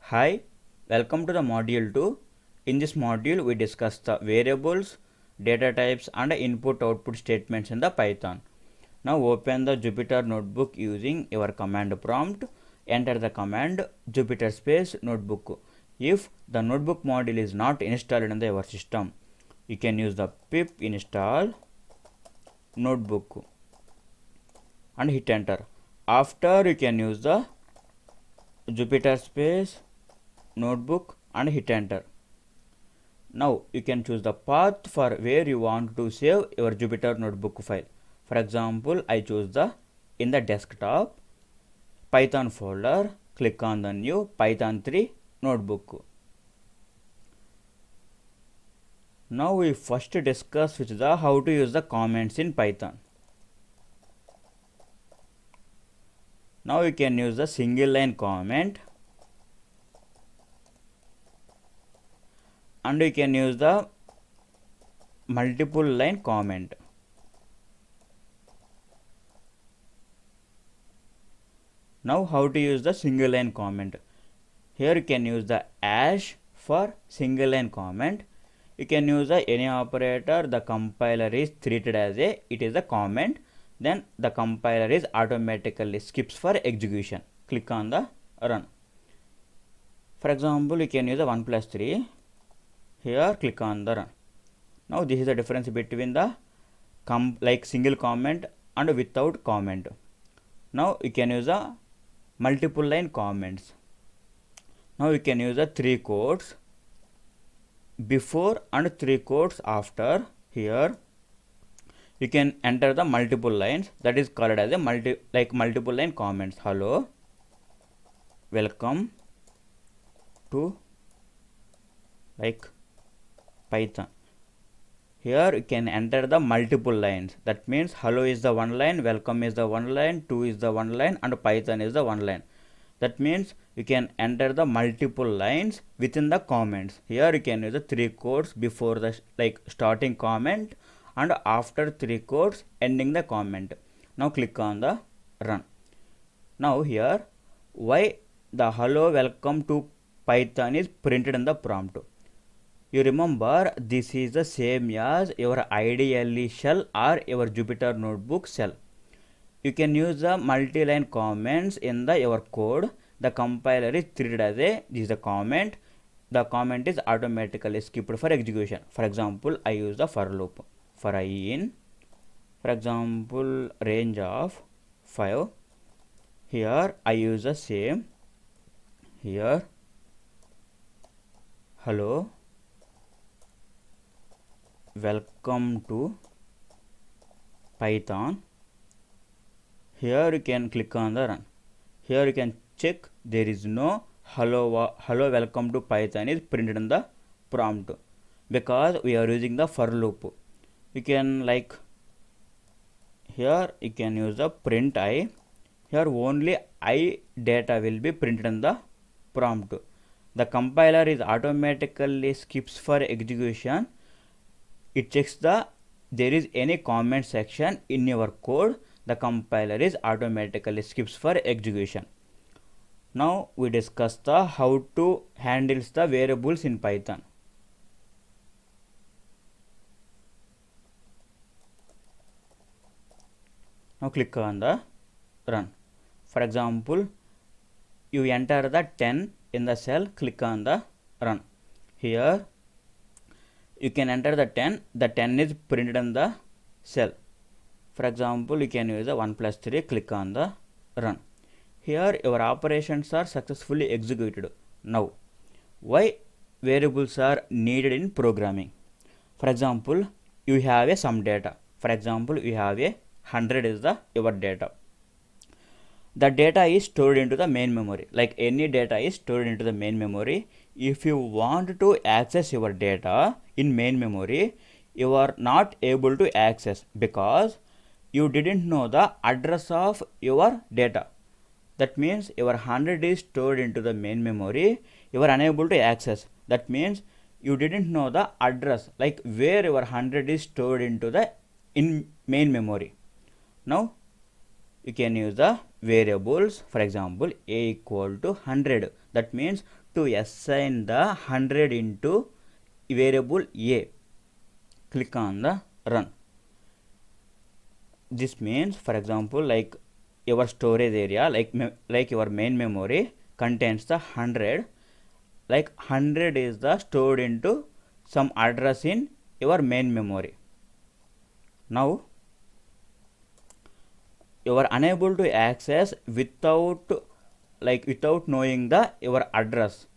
Hi, welcome to the module 2. In this module, we discuss the variables, data types and input-output statements in the Python. Now open the Jupyter notebook using your command prompt. Enter the command Jupyter space notebook. If the notebook module is not installed in your system, you can use the pip install notebook and hit enter. After you can use the Jupyter space notebook and hit enter. Now you can choose the path for where you want to save your Jupyter notebook file. For example, I choose the in the desktop Python folder. Click on the new Python 3 notebook. Now we first discuss with the how to use the comments in Python. Now you can use the single line comment and you can use the multiple line comment. Now how to use the single line comment. Here you can use the hash for single line comment. You can use the any operator. The compiler is treated as it is a comment. Then the compiler is automatically skips for execution. Click on the run. For example, you can use the 1 plus 3. Here click on the run. Now this is the difference between the single comment and without comment. Now you can use the multiple line comments. Now you can use the 3 quotes before and 3 quotes after. Here you can enter the multiple lines, that is called as a multiple line comments. Hello, welcome to Python. Here you can enter the multiple lines. That means hello is the one line, welcome is the one line, to is the one line and Python is the one line. That means you can enter the multiple lines within the comments. Here you can use the 3 quotes before the starting comment and after 3 quotes ending the comment. Now click on the run. Now here why the hello welcome to Python is printed in the prompt. You remember this is the same as your IDLE shell or your Jupyter notebook shell. You can use the multi-line comments in your code. The compiler is treated as this is the comment. The comment is automatically skipped for execution. For example, I use the for loop. For I in, for example, range of 5. Here I use the same. Here hello, welcome to Python. Here you can click on the run. Here you can check there is no hello welcome to Python is printed in the prompt because we are using the for loop. You can here you can use the print I. Here only I data will be printed in the prompt. The compiler is automatically skips for execution. It checks there is any comment section in your code. The compiler is automatically skips for execution. Now we discuss the how to handle the variables in Python. Now click on the run. For example, you enter the 10 in the cell, click on the run. Here you can enter the 10. The 10 is printed in the cell. For example, you can use the 1 plus 3, click on the run. Here your operations are successfully executed. Now, why variables are needed in programming? For example, you have some data. For example, you have 100 is your data. The data is stored into the main memory. Like any data is stored into the main memory. If you want to access your data in main memory, you are not able to access because you didn't know the address of your data. That means your 100 is stored into the main memory. You are unable to access. That means you didn't know the address, like where your 100 is stored into the in main memory. Now you can use the variables. For example, a equal to 100. That means to assign the 100 into variable a. Click on the run. This means, for example, like your storage area, like your main memory contains the 100. Like 100 is the stored into some address in your main memory. Now you are unable to access without knowing the your address.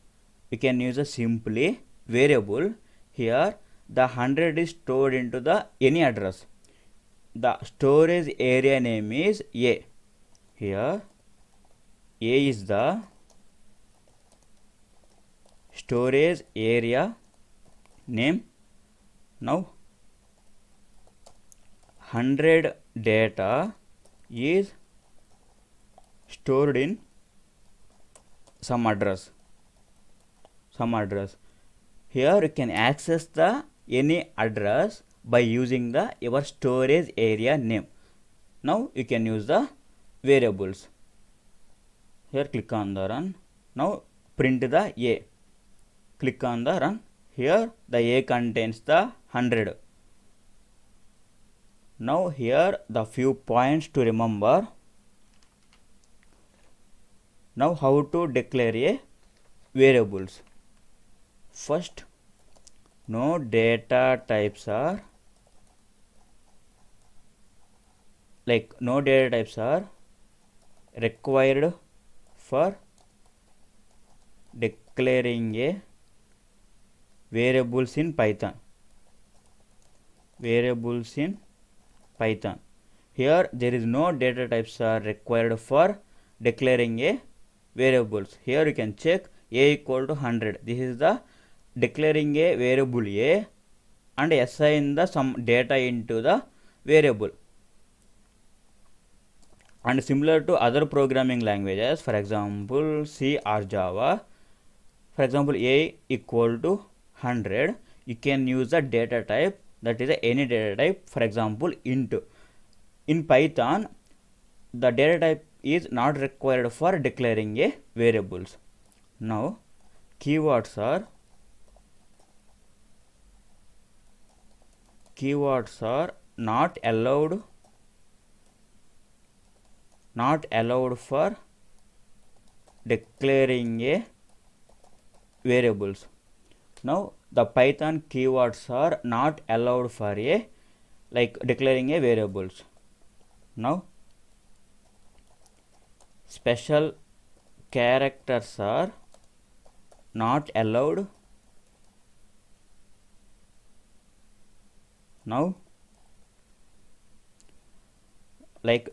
You can use a simply variable. Here the 100 is stored into the any address. The storage area name is a. Here a is the storage area name. Now 100 data is stored in some address. Here you can access the any address by using the your storage area name. Now you can use the variables. Here click on the run. Now print the a. Click on the run. Here the a contains the 100. Now here the few points to remember. Now how to declare a variables. First, no data types are required for declaring a variables in Python. Here there is no data types are required for declaring a variables. Here you can check a equal to 100. This is the declaring a variable a and assign the some data into the variable. And similar to other programming languages, for example C or Java, for example a equal to 100, you can use the data type, that is any data type, for example int. In Python the data type is not required for declaring a variables. Now keywords are not allowed for declaring a variables. Now the Python keywords are not allowed for a declaring a variables. Now special characters are not allowed. Now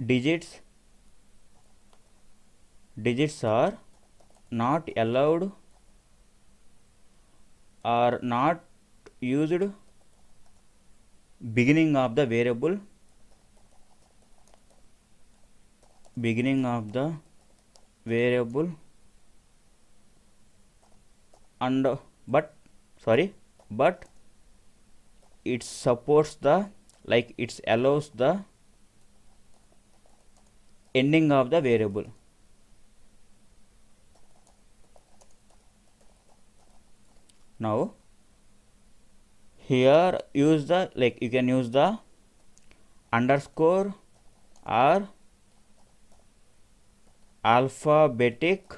digits are not allowed or not used beginning of the variable, and but it supports the it allows the ending of the variable. Now here use the you can use the underscore or alphabetic,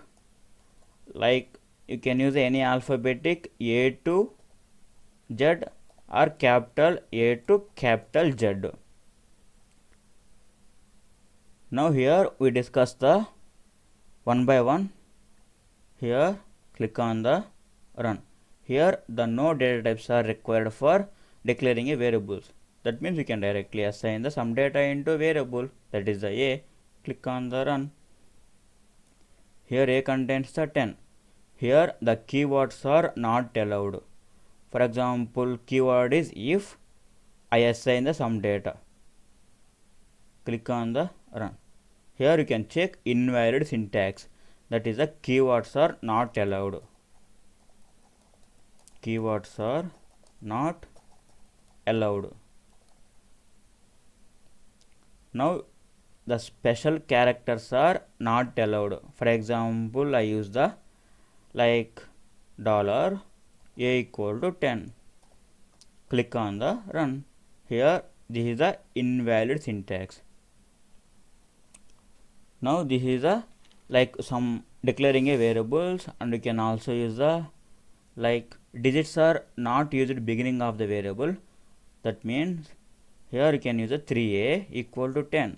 you can use any alphabetic A to Z or capital A to capital Z. Now here we discuss the one by one. Here click on the run. Here the no data types are required for declaring a variables. That means we can directly assign the some data into variable, that is the a. Click on the run. Here a contains the 10. Here the keywords are not allowed. For example, keyword is if I assign the some data. Click on the run. Here you can check invalid syntax, that is the keywords are not allowed. Keywords are not allowed. Now the special characters are not allowed. For example, I use the like dollar a equal to 10. Click on the run. Here this is the invalid syntax. Now this is a like some declaring a variables, and you can also use the like digits are not used beginning of the variable. That means here you can use a 3a equal to 10.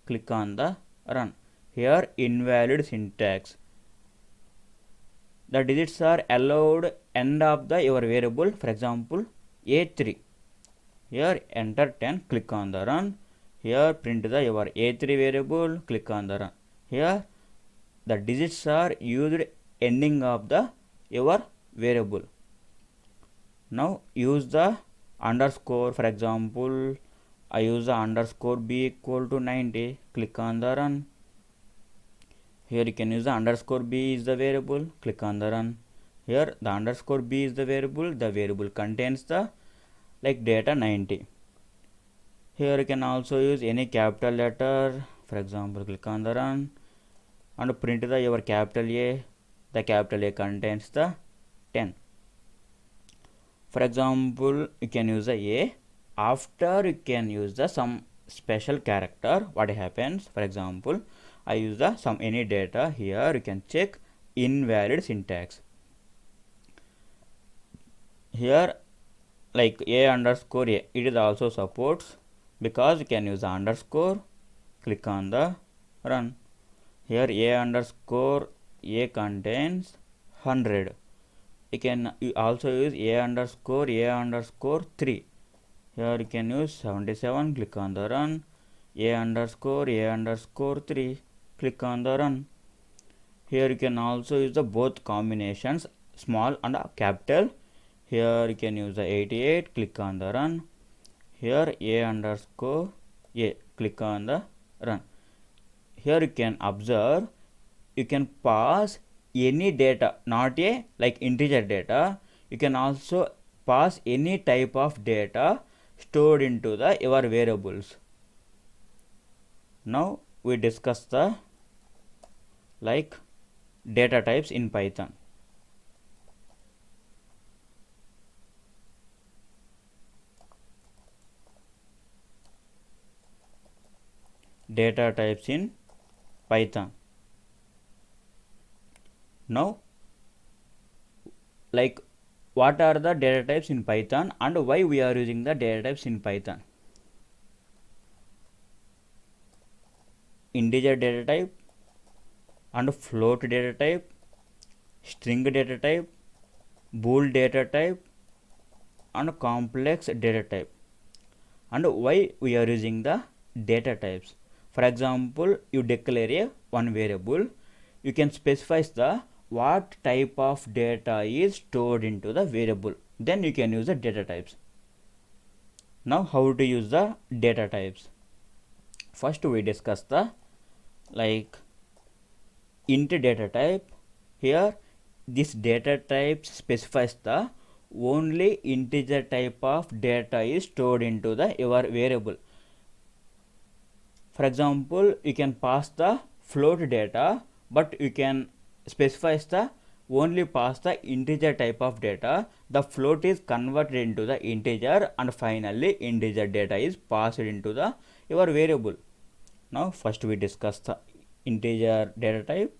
Click on the run. Here invalid syntax. The digits are allowed end of the your variable. For example, a3. Here enter 10. Click on the run. Here print the your a3 variable. Click on the run. Here the digits are used ending of the your variable. Now use the underscore. For example, I use the underscore b equal to 90. Click on the run. Here you can use the underscore b is the variable. Click on the run. Here the underscore b is the variable contains the like data 90. Here you can also use any capital letter. For example, click on the run and print the your capital A. The capital A contains the 10. For example, you can use the a. After you can use the some special character. What happens? For example, I use the some any data. Here you can check invalid syntax. Here like a underscore a, it is also supports because you can use the underscore. Click on the run. Here a underscore a contains 100. You also use a underscore 3. Here you can use 77. Click on the run. A underscore 3. Click on the run. Here you can also use the both combinations, small and capital. Here you can use the 88. Click on the run. Here a underscore a. Click on the run. Here you can observe, you can pass any data, not a like integer data. You can also pass any type of data stored into the your variables. Now we discuss the like data types in Python. Data types in Python. Now like what are the data types in Python and why we are using the data types in Python? Integer data type and float data type, string data type, bool data type and complex data type. And why we are using the data types? For example, you declare a one variable, you can specify the what type of data is stored into the variable, then you can use the data types. Now how to use the data types? First we discuss the like int data type. Here this data type specifies the only integer type of data is stored into the your variable. For example, you can pass the float data, but you can specify the only pass the integer type of data. The float is converted into the integer and finally integer data is passed into the your variable. Now first we discuss the integer data type.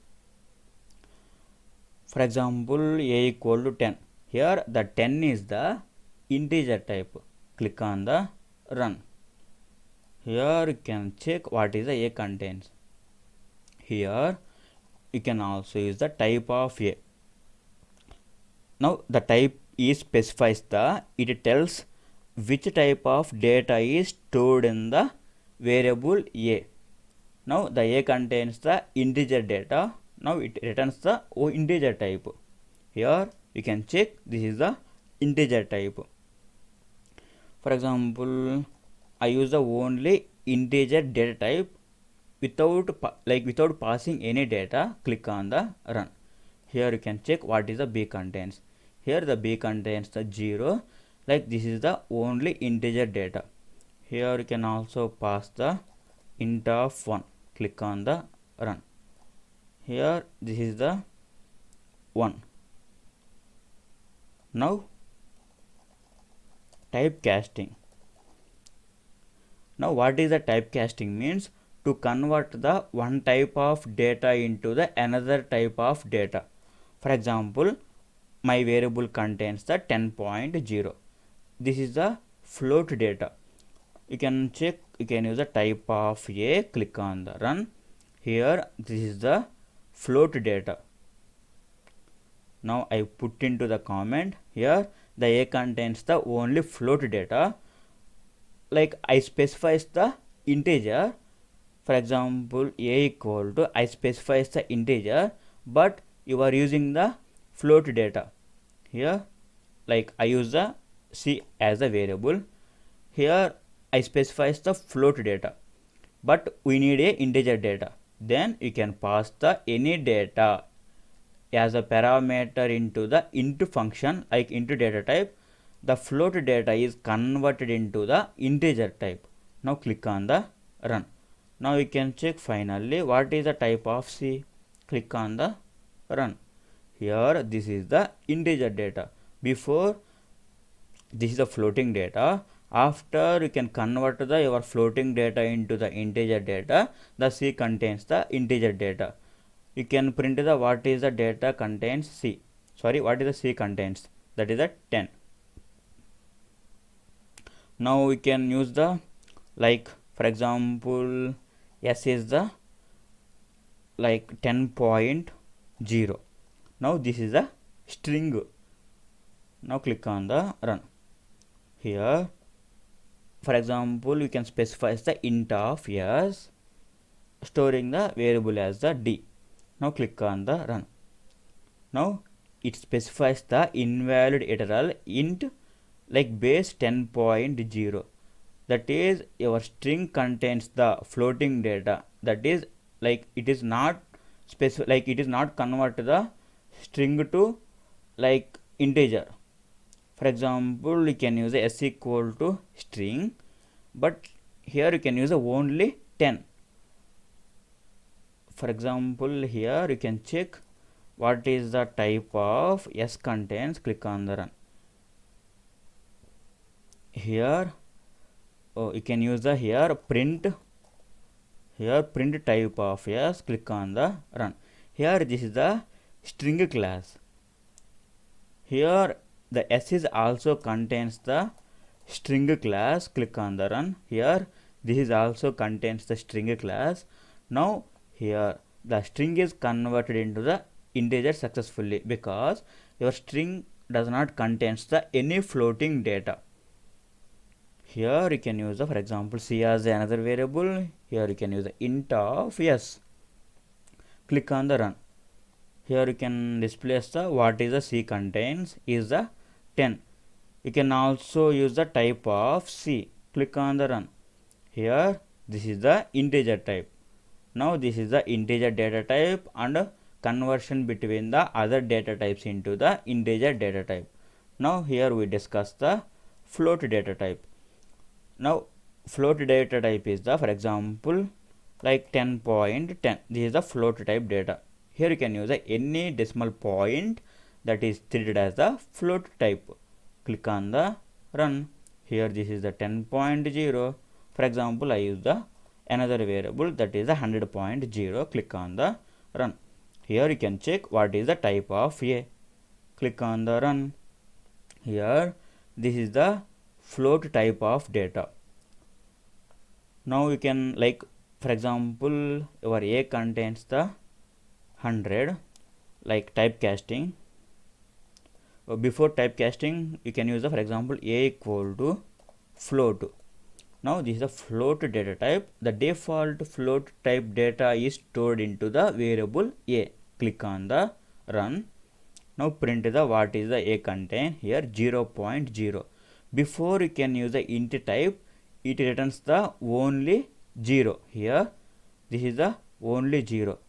For example, a equal to 10. Here the 10 is the integer type. Click on the run. Here you can check what is the a contains. Here you can also use the type of a. Now the type is specifies the, it tells which type of data is stored in the variable a. Now the a contains the integer data. Now it returns the integer type. Here you can check this is the integer type. For example, I use the only integer data type without passing any data. Click on the run. Here you can check what is the b contains. Here the b contains the 0, like this is the only integer data. Here you can also pass the int of 1. Click on the run. Here this is the 1. Now typecasting. Now what is the typecasting means? To convert the one type of data into the another type of data. For example, my variable contains the 10.0. This is the float data. You can check, you can use the type of A, click on the run. Here this is the float data. Now I put into the comment. Here the A contains the only float data. Like I specifies the integer. For example, A equal to, I specifies the integer, but you are using the float data. Here like I use the C as a variable. Here I specifies the float data, but we need a integer data. Then you can pass the any data as a parameter into the int function, like into data type. The float data is converted into the integer type. Now click on the run. Now you can check finally what is the type of C. Click on the run. Here this is the integer data. Before this is the floating data. After you can convert the your floating data into the integer data. The C contains the integer data. You can print the what is the data contains C. Sorry, what is the C contains? That is the 10. Now we can use the, like for example, S is the like 10.0. Now this is a string. Now click on the run. Here for example, you can specify the int of S, storing the variable as the D. Now click on the run. Now it specifies the invalid literal int like base 10.0. That is your string contains the floating data. That is like it is not specific, like it is not convert the string to like integer. For example, you can use S equal to string, but here you can use only 10. For example, here you can check what is the type of S contains. Click on the run. Here you can use the here print. Here print type of S. Click on the run. Here this is the string class. Here the S is also contains the string class. Click on the run. Here this is also contains the string class. Now here the string is converted into the integer successfully, because your string does not contains the any floating data. Here you can use the, for example, C as another variable. Here you can use the int of S. Click on the run. Here you can display the what is the C contains is the 10. You can also use the type of C. Click on the run. Here this is the integer type. Now this is the integer data type and conversion between the other data types into the integer data type. Now here we discuss the float data type. Now float data type is the, for example, like 10.10. This is the float type data. Here you can use any decimal point that is treated as the float type. Click on the run. Here this is the 10.0. For example, I use the another variable that is the 100.0. Click on the run. Here you can check what is the type of A. Click on the run. Here this is the float type of data. Now you can, like for example, your A contains the 100, like typecasting. Before typecasting you can use the, for example, A equal to float. Now this is a float data type. The default float type data is stored into the variable A. Click on the run. Now print the what is the A contain. Here 0.0. Before you can use the int type, it returns the only 0. Here this is the only 0.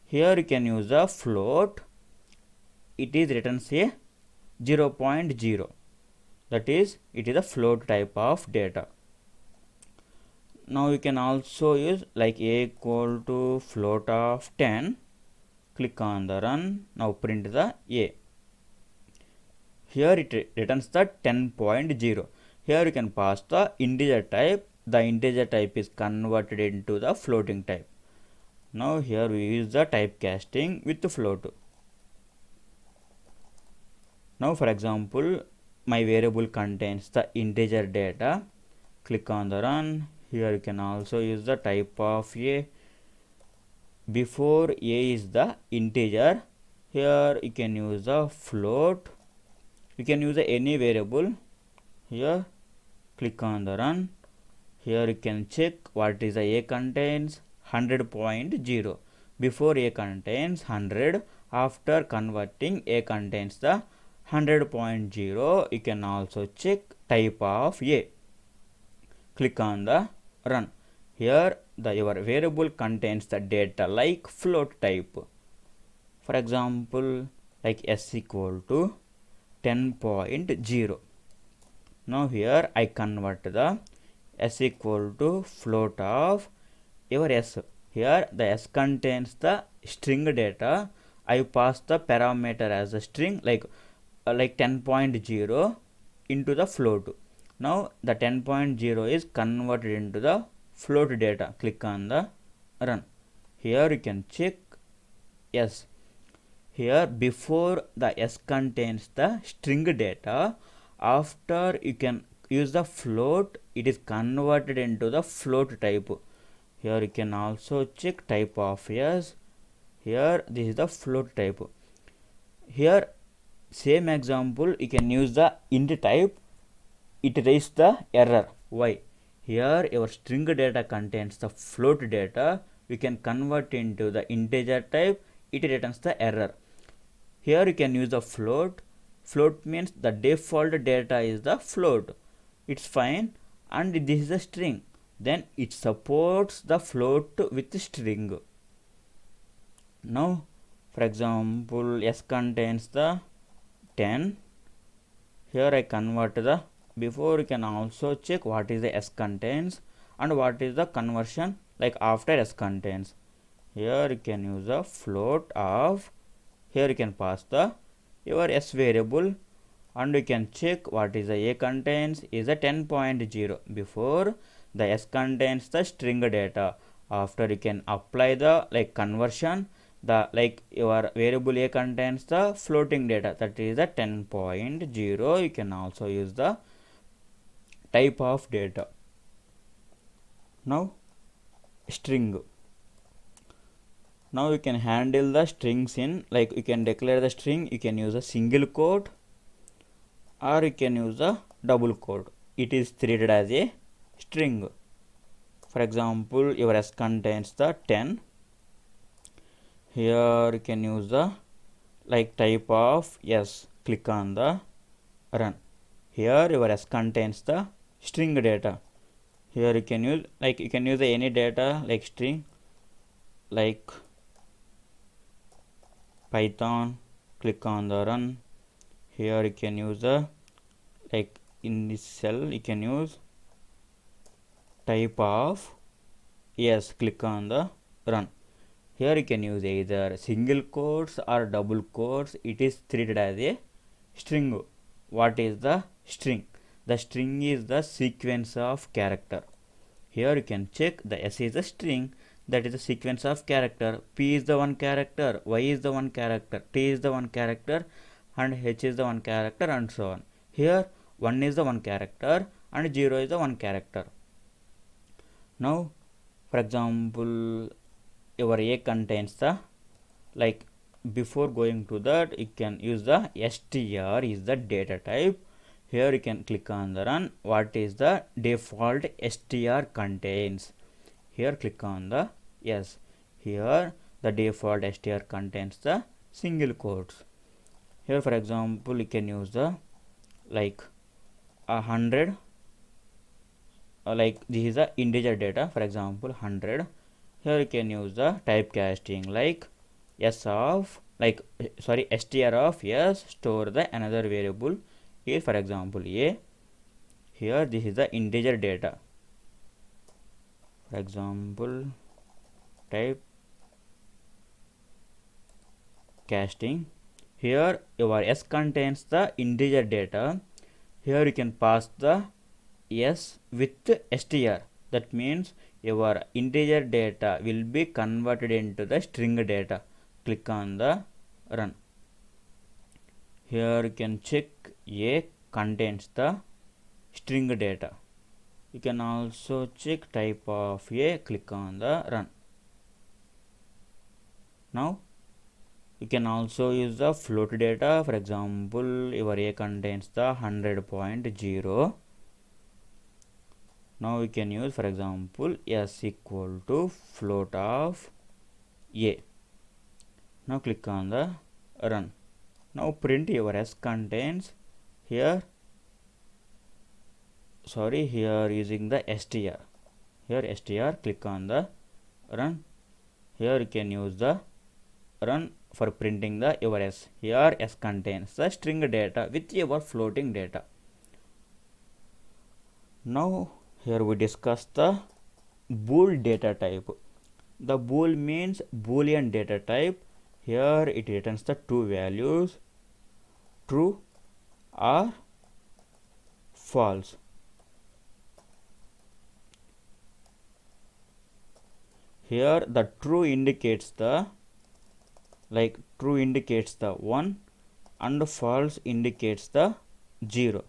Here you can use the float. It is returns a 0.0. That is, it is a float type of data. Now you can also use like a equal to float of 10. Click on the run. Now print the a. Here it returns the 10.0. Here you can pass the integer type. The integer type is converted into the floating type. Now here we use the typecasting with the float. Now for example, my variable contains the integer data. Click on the run. Here you can also use the type of a. Before a is the integer, here you can use the float. You can use any variable. Here click on the run. Here you can check what is the a contains 100.0. Before a contains 100, after converting a contains the 100.0. You can also check type of a. Click on the run. Here your variable contains the data like float type. For example, like s equal to 10.0. Now here I convert the s equal to float of your s. Here the s contains the string data. I pass the parameter as a string like 10.0 into the float. Now the 10.0 is converted into the float data. Click on the run. Here you can check yes. Here before the s contains the string data, after you can use the float, it is converted into the float type. Here you can also check type of s. Here this is the float type. Here same example, you can use the int type. It raises the error. Why? Here your string data contains the float data. You can convert into the integer type. It returns the error. Here you can use the float. Float means the default data is the float. It's fine, and this is a string. Then it supports the float with string. Now for example, s contains the 10. Here I convert the. Before you can also check what is the s contains and what is the conversion like after s contains. Here you can use a float of. Here you can pass the your s variable and you can check what is the a contains is a 10.0. Before the s contains the string data. After you can apply the like conversion, the like your variable a contains the floating data, that is the 10.0. You can also use the type of data. Now string. Now you can handle the strings in like you can declare the string. You can use a single quote or you can use a double quote. It is treated as a string. For example, your s contains the 10. Here you can use the like type of s. Click on the run. Here your s contains the string data. Here you can use like you can use any data like string like Python. Click on the run. Here you can use the like in this cell you can use type of yes. Click on the run. Here you can use either single quotes or double quotes. It is treated as a string. What is the string? The string is the sequence of character. Here you can check the s is a string, that is a sequence of character. P is the one character, Y is the one character, T is the one character, and H is the one character, and so on. Here 1 is the one character and 0 is the one character. Now for example, your a contains the like before going to that you can use the str is the data type. Here you can click on the run. What is the default str contains? Here click on the yes. Here the default str contains the single quotes. Here for example you can use the like 100 like this is the integer data, for example 100. Here you can use the typecasting like s of like sorry str of s store the another variable. Here for example a. Here this is the integer data. For example, type casting. Here your s contains the integer data. Here you can pass the s with str. That means your integer data will be converted into the string data. Click on the run. Here you can check a contains the string data. You can also check type of a. Click on the run. Now you can also use the float data. For example, your a contains the 100.0. Now we can use, for example, s equal to float of a. Now click on the run. Now print your s contains here. Here using the str. Here str. Click on the run. Here you can use the run for printing the your s. Here s contains the string data with your floating data. Now here we discuss the bool data type. The bool means boolean data type. Here it returns the two values, true or false. Here the true indicates the true indicates the 1 and false indicates the 0.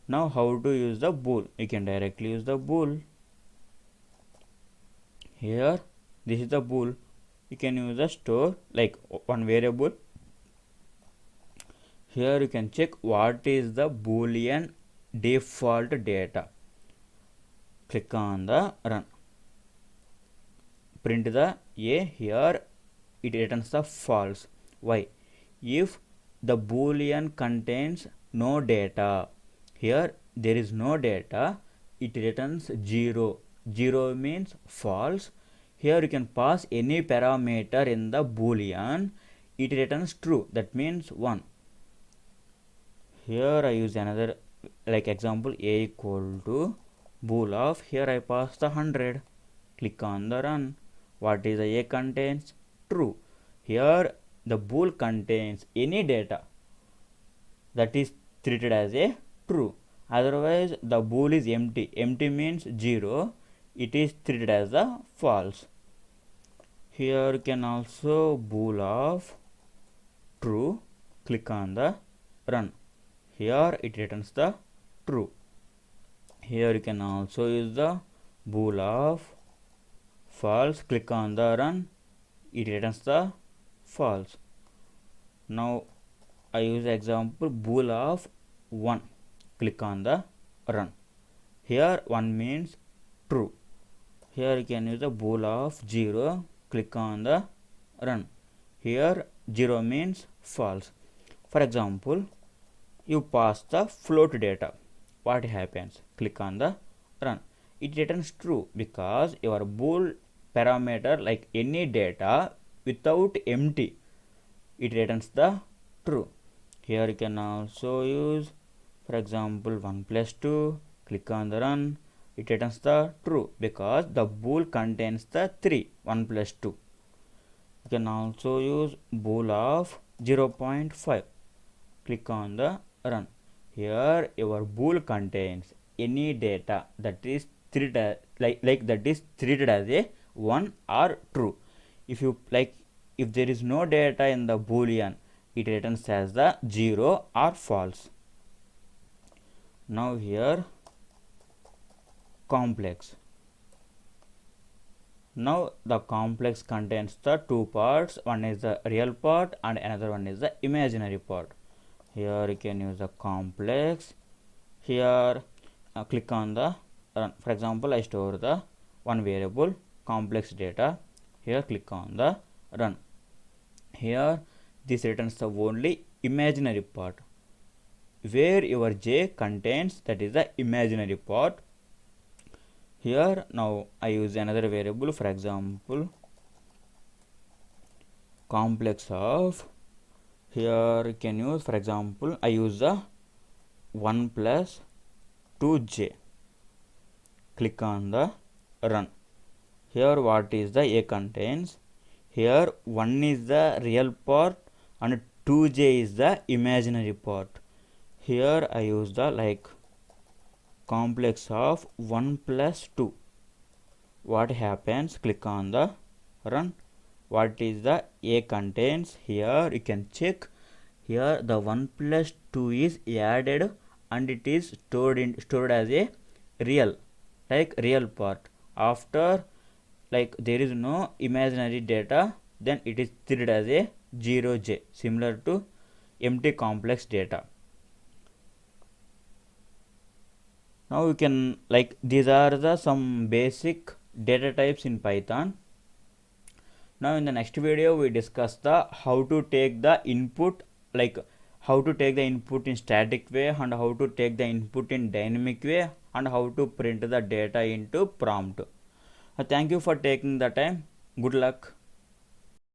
Now how to use the bool? You can directly use the bool. Here this is the bool. You can use the store like one variable. Here you can check what is the boolean default data. Click on the run. Print the a. Here it returns the false. Why? If the boolean contains no data, here there is no data, it returns 0. 0 means false. Here you can pass any parameter in the boolean, it returns true. That means 1. Here I use another example, a equal to bool of. Here I pass the 100. Click on the run. What is the a contains? True. Here the bool contains any data, that is treated as a true. Otherwise the bool is empty. Empty means 0. It is treated as a false. Here you can also bool of true. Click on the run. Here it returns the true. Here you can also use the bool of false. Click on the run. It returns the false. Now I use example bool of 1. Click on the run. Here 1 means true. Here you can use the bool of 0. Click on the run. Here 0 means false. For example, you pass the float data. What happens? Click on the run. It returns true because your bool parameter like any data without empty, it returns the true. Here you can also use, for example, 1 plus 2. Click on the run. It returns the true because the bool contains the 3. 1 plus 2. You can also use bool of 0.5. Click on the run. Here your bool contains any data that is treated that is treated as a 1 or true. If there is no data in the boolean, it returns as the 0 or false. Now here complex. Now the complex contains the two parts. One is the real part and another one is the imaginary part. Here you can use the complex. Here click on the run. For example, I store the one variable complex data. Here click on the run. Here this returns the only imaginary part. Where your j contains, that is the imaginary part. Here now I use another variable, for example complex of. Here you can use, for example, I use the 1 plus 2j. click on the run. Here what is the A contains, here 1 is the real part and 2j is the imaginary part. Here I use the like complex of 1 plus 2. What happens? Click on the run. What is the A contains? Here you can check. Here the 1 plus 2 is added and it is stored as a real, like real part. After like there is no imaginary data, then it is treated as a 0j, similar to empty complex data. Now you can like these are the some basic data types in Python. Now in the next video we discuss the how to take the input, like how to take the input in static way and how to take the input in dynamic way and how to print the data into prompt. Thank you for taking the time. Good luck.